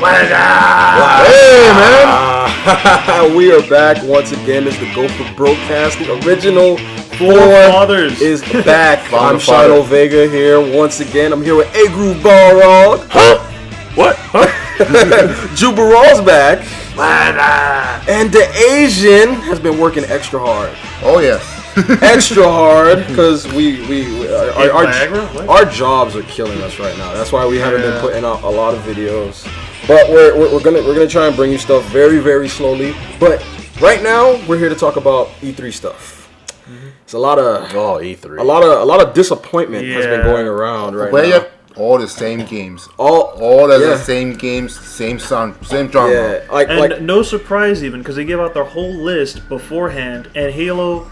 Hey, man. We are back once again. It's the Go4Broke cast. The original Fathers is back. I'm Shiloh Vega here once again. I'm here with Agru Balrog. Huh? What? Huh? Jubaral's back. And the Asian has been working extra hard. Oh, yes. Extra hard because our jobs are killing us right now. That's why we haven't been putting out a lot of videos. But we're gonna try and bring you stuff very, very slowly. But right now we're here to talk about E3 stuff. It's a lot of E3. A lot of disappointment has been going around right now. All the same games. All the same games, same sound, same genre. Yeah, like no surprise even because they gave out their whole list beforehand. And Halo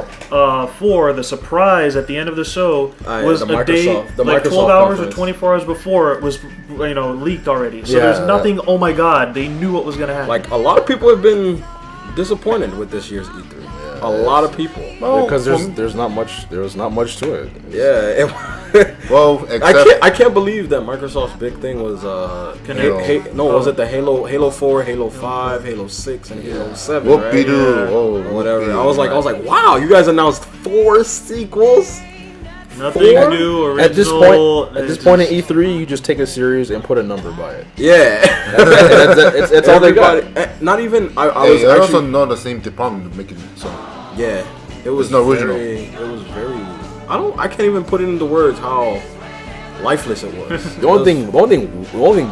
4, the surprise at the end of the show was a day, like 12 hours or 24 hours before it was, leaked already. So there's nothing. Oh my God, they knew what was gonna happen. Like a lot of people have been disappointed with this year's E3. A lot of people. Well, because there's not much to it. Yeah. Well, I can't believe that Microsoft's big thing was was it the Halo 4, Halo 5, Halo 6, and Halo 7, right? Whatever. I was like, wow, you guys announced 4 sequels. Nothing new, original. At this point in E3, you just take a series and put a number by it. Yeah. That's all they got. Not even. I was also not the same department to make it so. Yeah. It was no original. It was very. I can't even put it into words how lifeless it was. The only thing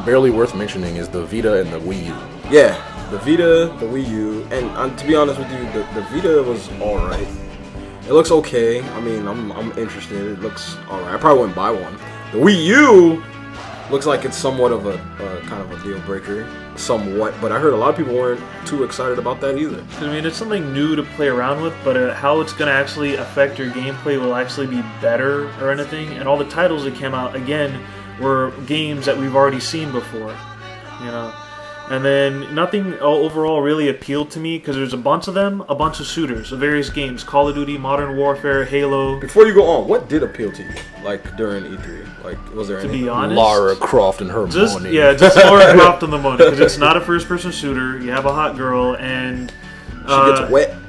barely worth mentioning is the Vita and the Wii U. Yeah. The Vita, the Wii U, and to be honest with you, the Vita was alright. It looks okay. I mean, I'm interested. It looks alright. I probably wouldn't buy one. The Wii U looks like it's somewhat of a kind of a deal breaker, somewhat. But I heard a lot of people weren't too excited about that either. I mean, it's something new to play around with, but how it's going to actually affect your gameplay will actually be better or anything. And all the titles that came out again were games that we've already seen before, And then nothing overall really appealed to me because there's a bunch of shooters of various games: Call of Duty, Modern Warfare, Halo. Before you go on, what did appeal to you, like during E3? Like, was there anything? To be honest, Lara Croft and her money. Just Lara Croft and the money because it's not a first-person shooter. You have a hot girl and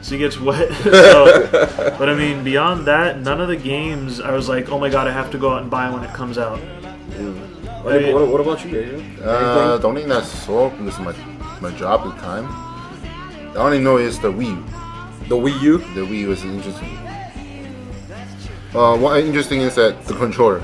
She gets wet. But I mean, beyond that, none of the games I was like, oh my God, I have to go out and buy when it comes out. What about you, Daniel? The only thing that's so this is my job at the time. The only know is the Wii U. The Wii U? The Wii U is interesting. What interesting is that the controller.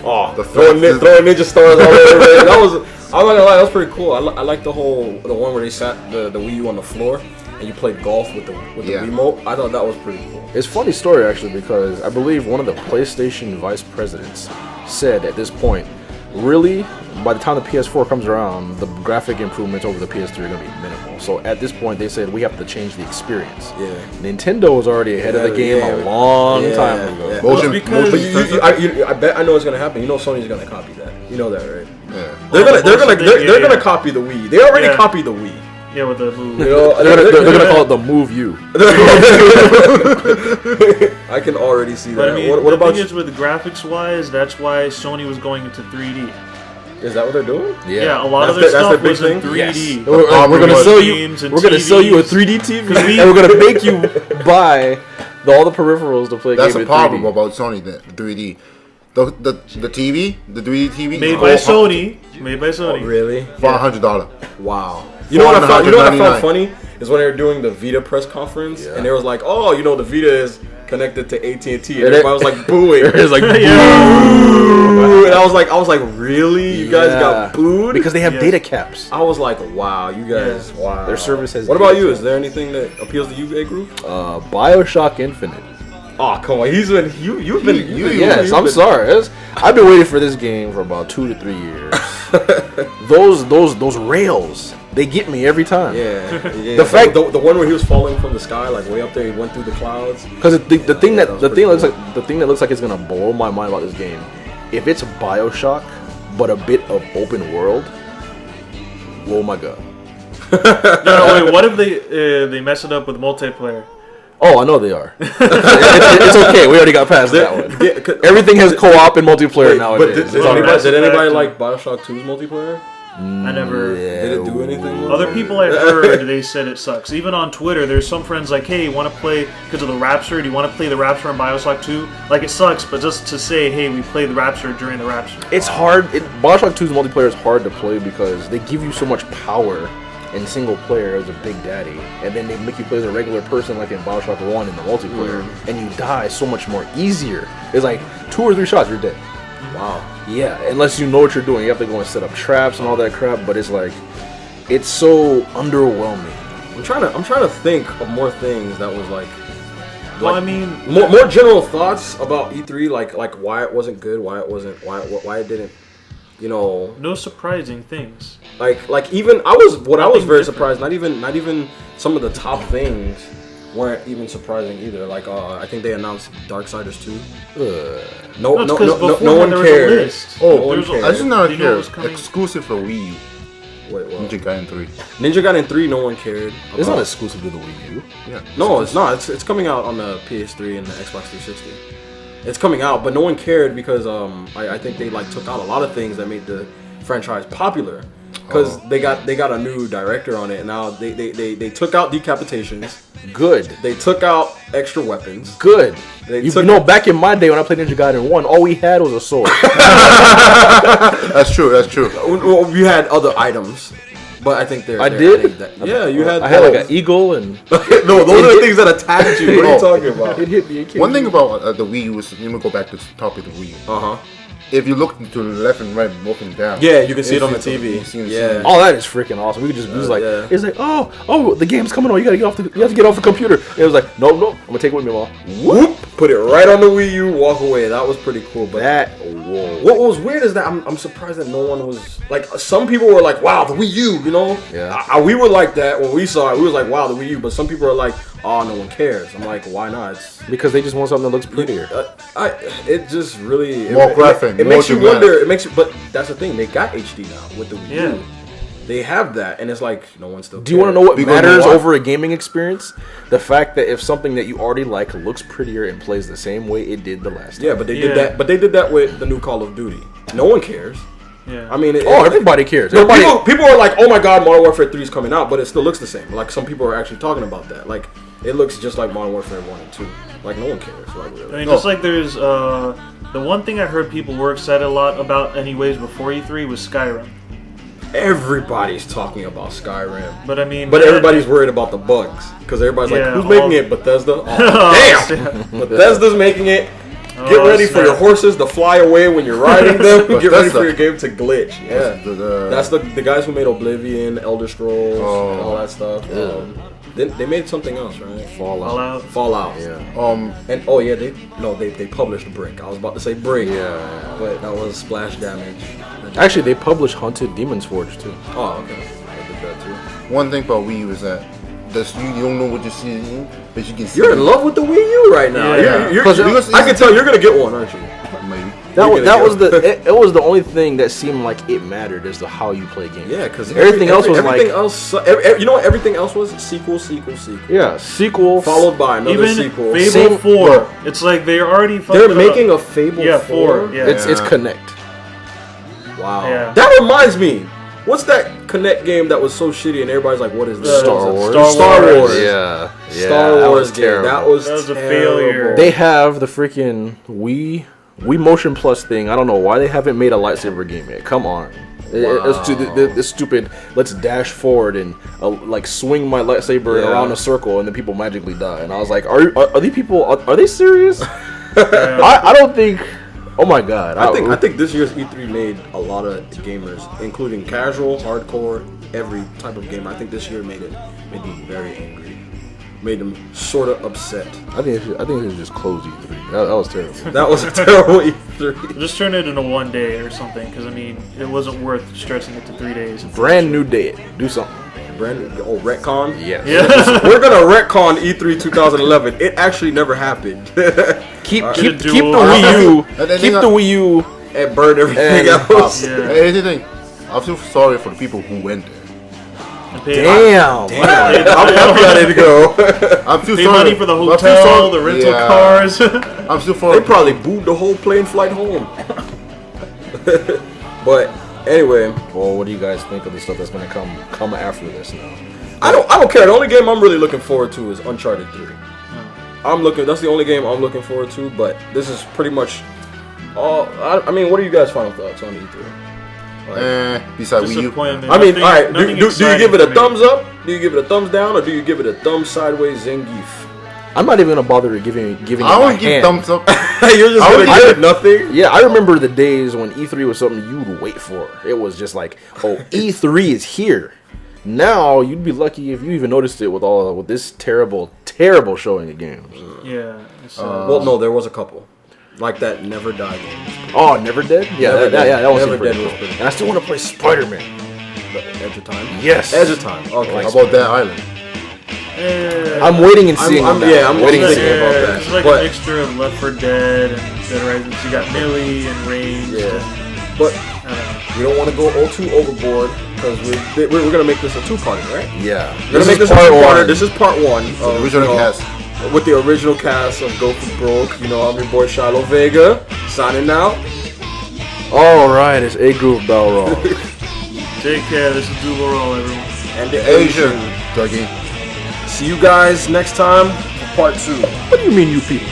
Oh, throwing ninja stars all over. I'm not gonna lie, that was pretty cool. I like the one where they sat the Wii U on the floor and you played golf with the remote. I thought that was pretty cool. It's a funny story actually because I believe one of the PlayStation vice presidents said at this point, really, by the time the PS4 comes around, the graphic improvements over the PS3 are going to be minimal. So at this point, they said we have to change the experience. Yeah. Nintendo was already ahead of the game a long time ago. Yeah. I bet I know what's going to happen. You know Sony's going to copy that. You know that, right? Yeah. They're gonna copy the Wii. They already copied the Wii. Yeah, with the move. They're gonna call it the Move U. I can already see that. But I mean, what about the thing is with graphics-wise, that's why Sony was going into 3D. Is that what they're doing? Yeah, a lot of their stuff was in 3D. Yes. We're gonna sell you a 3D TV, and we're gonna make you buy all the peripherals to play. That's game a problem about Sony. The 3D. The TV, the 3D TV, made by Sony. Oh, really? $500. Wow. You know what I found funny is when they were doing the Vita press conference, and they was like, "Oh, the Vita is connected to AT&T," and everybody was like booing. It was like, boo! And I was like, really? You guys got booed because they have data caps. I was like, wow, you guys, wow. Their service has. What about you? Is there anything that appeals to you, A Group? BioShock Infinite. Oh, come on. You've been. Yes, I'm sorry. I've been waiting for this game for about 2 to 3 years. those rails, they get me every time. Yeah. The fact the one where he was falling from the sky, like way up there, he went through the clouds. Because the thing that looks like it's gonna blow my mind about this game, if it's BioShock but a bit of open world, oh my God. No, wait. What if they mess it up with multiplayer? Oh, I know they are. It's okay. We already got past that one. Everything has co-op and multiplayer nowadays. But did anybody like BioShock 2's multiplayer? I never. Did it do anything? Other people I heard, they said it sucks. Even on Twitter, there's some friends like, hey, you want to play, because of the Rapture, do you want to play the Rapture in Bioshock 2? Like, it sucks, but just to say, hey, we played the Rapture during the Rapture. It's hard. Bioshock 2's multiplayer is hard to play because they give you so much power in single player as a big daddy, and then they make you play as a regular person like in Bioshock 1 in the multiplayer, and you die so much more easier. It's like 2 or 3 shots, you're dead. Wow. Yeah, unless you know what you're doing. You have to go and set up traps and all that crap, but it's like, it's so underwhelming. I'm trying to think of more things that was like. Well, I mean, more general thoughts about E3, like why it wasn't good, why it didn't, you know. no surprising things. Like even I was very surprised. Not even some of the top things weren't even surprising either. Like I think they announced Darksiders 2. No one cared. Oh, no one cared. I just not You know here. what's coming? Exclusive for Wii U. Wait, what? Ninja Gaiden 3. Ninja Gaiden 3, no one cared. It's not about. exclusive to the Wii U. Yeah. No, it's not. It's coming out on the PS3 and the Xbox 360. It's coming out, but no one cared because I think they like took out a lot of things that made the franchise popular. Because they got a new director on it, and now they took out decapitations. Good. They took out extra weapons. Good. They You took- know, back in my day when I played Ninja Gaiden 1, all we had was a sword. That's true. Well, you had other items, but I think they're. I they're did? adding that. Yeah, you had. I had like an eagle and No, those are the things that attacked you. What are you talking about? it hit me. It One thing about the Wii U is, let me go back to the topic of the Wii U. Uh huh. If you look to the left and right, looking down. Yeah, you can see it on the it's- TV. you see it- Yeah. Oh, that is freaking awesome. We could just, it was like, yeah. it's like, oh, the game's coming on. You gotta get off you have to get off the computer. And it was like, no, I'm gonna take it with me, mom. Whoop! Put it right on the Wii U. Walk away. That was pretty cool. But Whoa. what was weird is that I'm surprised that no one was like. Some people were like, "Wow, the Wii U," you know. Yeah. We were like that when we saw it. We was like, "Wow, the Wii U," but some people are like, "Oh, no one cares." I'm like, "Why not?" It's Because they just want something that looks prettier. it just really More graphic, It more makes you dramatic. wonder. It makes you, but that's the thing. They got HD now with the Wii Yeah. U. They have that, and it's like no one still. Do you want to know what Because matters why? over a gaming experience? The fact that if something that you already like looks prettier and plays the same way it did the last time. Yeah, but they did Yeah. that. But they did that with the new Call of Duty. No one cares. Yeah. I mean, Everybody cares. No, Everybody, people are like, "Oh my God, Modern Warfare 3 is coming out," but it still looks the same. Like some people are actually talking about that. Like it looks just like Modern Warfare 1 and 2. Like no one cares. Like I really. mean, just like there's the one thing I heard people were excited a lot about, anyways, before E3 was Skyrim. Everybody's talking about Skyrim, But I mean, but everybody's worried about the bugs because everybody's like, Yeah, "Who's making it? Bethesda." Oh, damn, Bethesda's making it. Get Oh, ready for your snap. horses to fly away when you're riding them. Get ready Bethesda. for your game to glitch. Yeah, The- that's the guys who made Oblivion, Elder Scrolls, and all that stuff. They made something else, right? Fallout. Fallout. yeah. And oh yeah, they published Brick. I was about to say Brick. Yeah. But that was splash damage. Actually, they published Hunted Demon's Forge too. Oh okay. I did that too. One thing about Wii U is that you don't know what you see, but you can see. You're in love with the Wii U right now. Yeah. Because I can tell you're gonna get one, aren't you? Maybe. That was it was the only thing that seemed like it mattered as to how you play games. Yeah, because Everything else was everything like- else. You know what everything else was? Sequel. Yeah, sequel Followed by another Even sequel. Fable Same- 4. It's like they're already. They're fucking making up. a Fable Yeah, 4. 4. Yeah. It's Connect. Wow. Yeah. That reminds me. What's that Connect game that was so shitty and everybody's like, what is this? Star Wars. Star Wars. Yeah, Star that Wars was game. terrible. That was a terrible. failure. They have the freaking Wii Motion Plus thing. I don't know why they haven't made a lightsaber game yet. Come on. It's stupid. Let's dash forward and like swing my lightsaber Yeah. around a circle and then people magically die. And I was like, are these people? Are they serious? I don't think. Oh my god! I think this year's E3 made a lot of gamers, including casual, hardcore, every type of gamer. I think this year made them very angry, made them sort of upset. I think it was just close E3. That was terrible. That was a terrible E3. Just turn it into one day or something, because I mean, it wasn't worth stretching it to 3 days. Brand new day. Do something. Brand retcon. Yes. Yeah. We're gonna retcon E3 2011. It actually never happened. Keep Get the a duel. Wii U. And then Keep they the Wii U. It burned everything And else. Yeah. Hey, here's the thing. I feel sorry for the people who went there. Damn. I'm happy I didn't go. I'm still Pay sorry. money for the I feel hotel, sorry- the rental Yeah. cars. I'm still They sorry. probably booed the whole plane flight home. But Anyway, Well, what do you guys think of the stuff that's gonna come after this now? I don't care. The only game I'm really looking forward to is Uncharted 3. That's the only game I'm looking forward to. But this is pretty much all. I mean, what are you guys' final thoughts on E3? Besides Wii U. Disappointment. I mean, Nothing- all right. Do nothing you give it a exciting for me. thumbs up? Do you give it a thumbs down, or do you give it a thumbs sideways Zangief? I'm not even gonna bother giving it I my would give hand. thumbs up. You're just I gonna would give give it nothing. Yeah, I remember the days when E3 was something you'd wait for. It was just like, oh, E3 is here. Now you'd be lucky if you even noticed it with this terrible showing of games. Yeah. It's, Well, no, there was a couple, like that Never Die game. Oh, Never Dead? Yeah, Never Dead. that was Never pretty Dead was cool. pretty And I still want to play Spider-Man. Edge of Time. Yes. Edge of Time. Okay. How about that island? I'm waiting and seeing on that. yeah, I'm waiting and thinking seeing. about that. It's like But- a mixture of Left 4 Dead and Dead Rising. So you got Millie and Range. Yeah, but I don't know. we don't want to go too overboard because we're gonna make this a two-parter, right? Yeah. We're gonna make this a part two-parter. one. This is part one. Of, Original cast. with the original cast of Go4Broke. You know, I'm your boy Shiloh Vega signing out. All right, it's A Group Balrog. Take care. This is Duval Roll, everyone. And the Asian. Dougie. See you guys next time for part 2. What do you mean, you people?